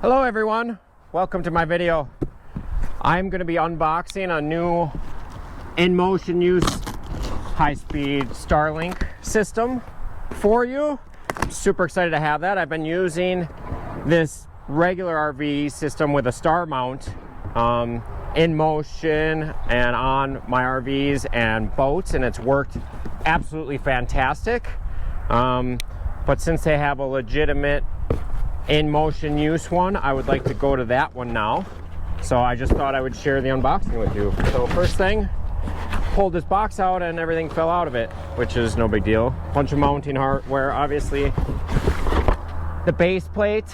Hello everyone, welcome to my video. I'm going to be unboxing a new in-motion use high-speed Starlink system for you. Super excited to have that. I've been using this regular RV system with a StarMount in motion and on my RVs and boats, and it's worked absolutely fantastic. But since they have a legitimate in-motion use one, I would like to go to that one now. So I just thought I would share the unboxing with you. So first thing, pulled this box out and everything fell out of it, which is no big deal. Bunch of mounting hardware, obviously. The base plate.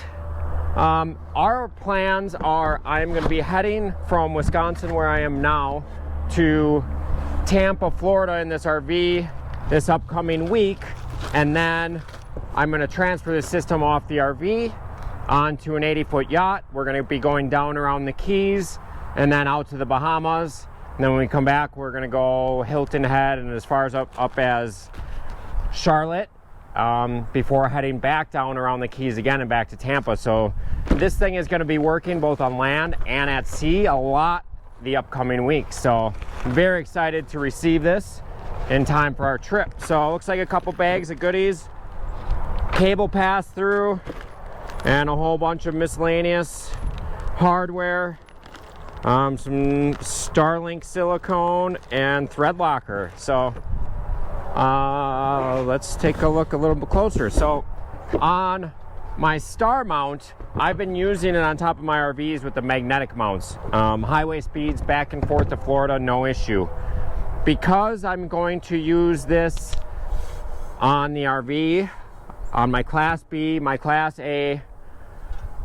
Our plans are, I'm going to be heading from Wisconsin, where I am now, to Tampa, Florida in this RV this upcoming week, and then I'm going to transfer the system off the RV onto an 80-foot yacht. We're going to be going down around the Keys and then out to the Bahamas. And then when we come back, we're going to go Hilton Head and as far as up as Charlotte before heading back down around the Keys again and back to Tampa. So this thing is going to be working both on land and at sea a lot the upcoming week. So I'm very excited to receive this in time for our trip. So it looks like a couple bags of goodies, cable pass through, and a whole bunch of miscellaneous hardware, some Starlink silicone and thread locker. So let's take a look a little bit closer. So on my StarMount, I've been using it on top of my RVs with the magnetic mounts. Highway speeds back and forth to Florida, no issue. Because I'm going to use this on the RV, on my Class B, my Class A,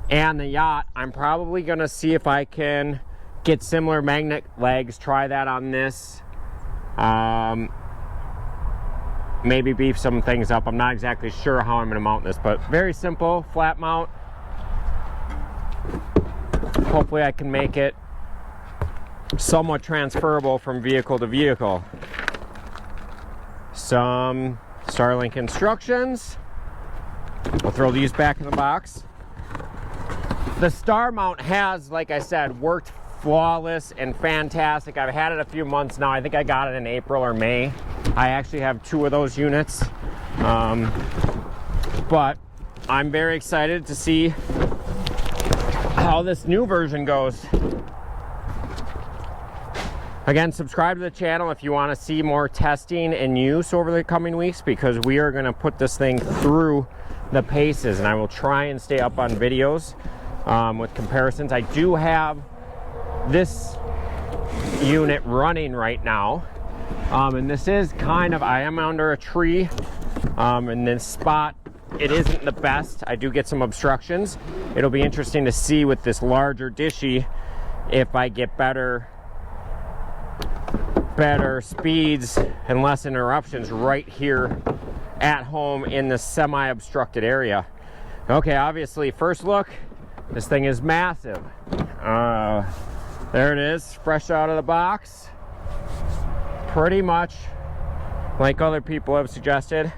and the yacht, I'm probably going to see if I can get similar magnet legs, try that on this. Maybe beef some things up. I'm not exactly sure how I'm going to mount this, but very simple, flat mount. Hopefully I can make it somewhat transferable from vehicle to vehicle. Some Starlink instructions. We'll throw these back in the box. The StarMount has, like I said, worked flawless and fantastic. I've had it a few months now. I think I got it in April or May. I actually have 2 of those units. But I'm very excited to see how this new version goes. Again, subscribe to the channel if you want to see more testing and use over the coming weeks, because we are going to put this thing through the paces, and I will try and stay up on videos with comparisons. I do have this unit running right now, and this is kind of, I am under a tree in this spot. It isn't the best. I do get some obstructions. It'll be interesting to see with this larger dishy if I get better speeds and less interruptions right here at home in the semi-obstructed area. Okay, obviously, first look, this thing is massive. There it is, fresh out of the box. Pretty much like other people have suggested.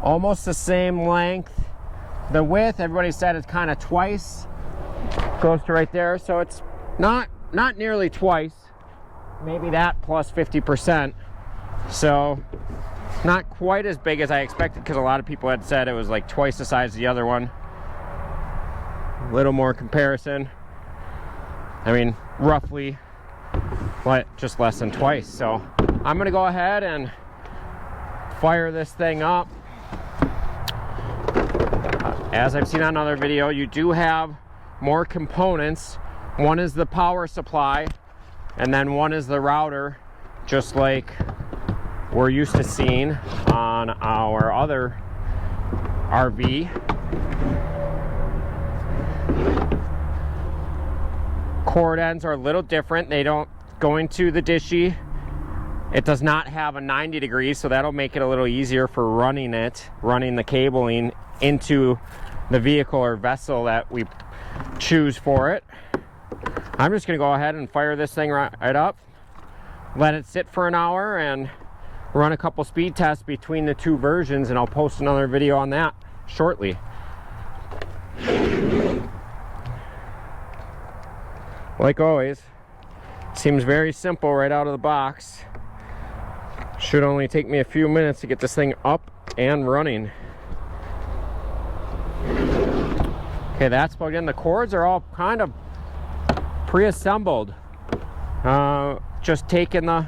Almost the same length. The width, everybody said it's kind of twice. Goes to right there, so it's not nearly twice, maybe that plus 50%. So not quite as big as I expected, because a lot of people had said it was like twice the size of the other one. A little more comparison. I mean, roughly, but just less than twice. So I'm gonna go ahead and fire this thing up. As I've seen on other video, you do have more components. One is the power supply, and then one is the router, just like we're used to seeing on our other RV. Cord ends are a little different. They don't go into the dishy. It does not have a 90 degrees, so that'll make it a little easier for running the cabling into the vehicle or vessel that we choose for it. I'm just gonna go ahead and fire this thing right up, let it sit for an hour, and run a couple speed tests between the 2 versions, and I'll post another video on that shortly. Like always, seems very simple right out of the box. Should only take me a few minutes to get this thing up and running. Okay, that's plugged in. The cords are all kind of pre-assembled. Just taking the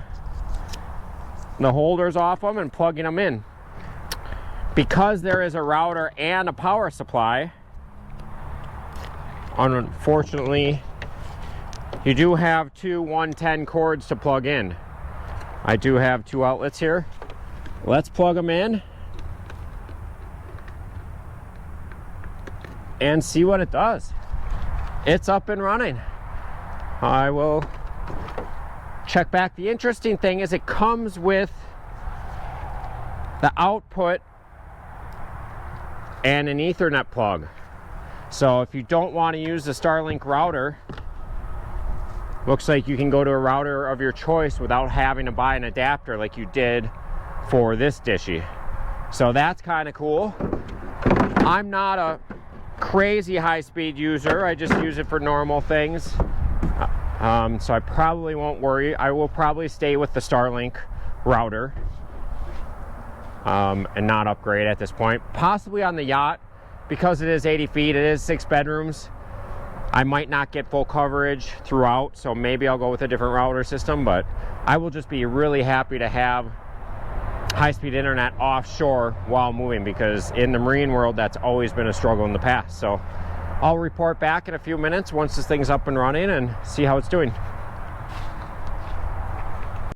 holders off them and plugging them in. Because there is a router and a power supply, unfortunately, you do have two 110 cords to plug in. I do have two outlets here. Let's plug them in and see what it does. It's up and running. I will check back. The interesting thing is it comes with the output and an Ethernet plug. So if you don't want to use the Starlink router, looks like you can go to a router of your choice without having to buy an adapter like you did for this dishy. So that's kind of cool. I'm not a crazy high-speed user. I just use it for normal things. So I probably won't worry. I will probably stay with the Starlink router and not upgrade at this point. Possibly on the yacht, because it is 80 feet, it is 6 bedrooms. I might not get full coverage throughout, so maybe I'll go with a different router system, but I will just be really happy to have high-speed internet offshore while moving, because in the marine world, that's always been a struggle in the past. So I'll report back in a few minutes once this thing's up and running and see how it's doing.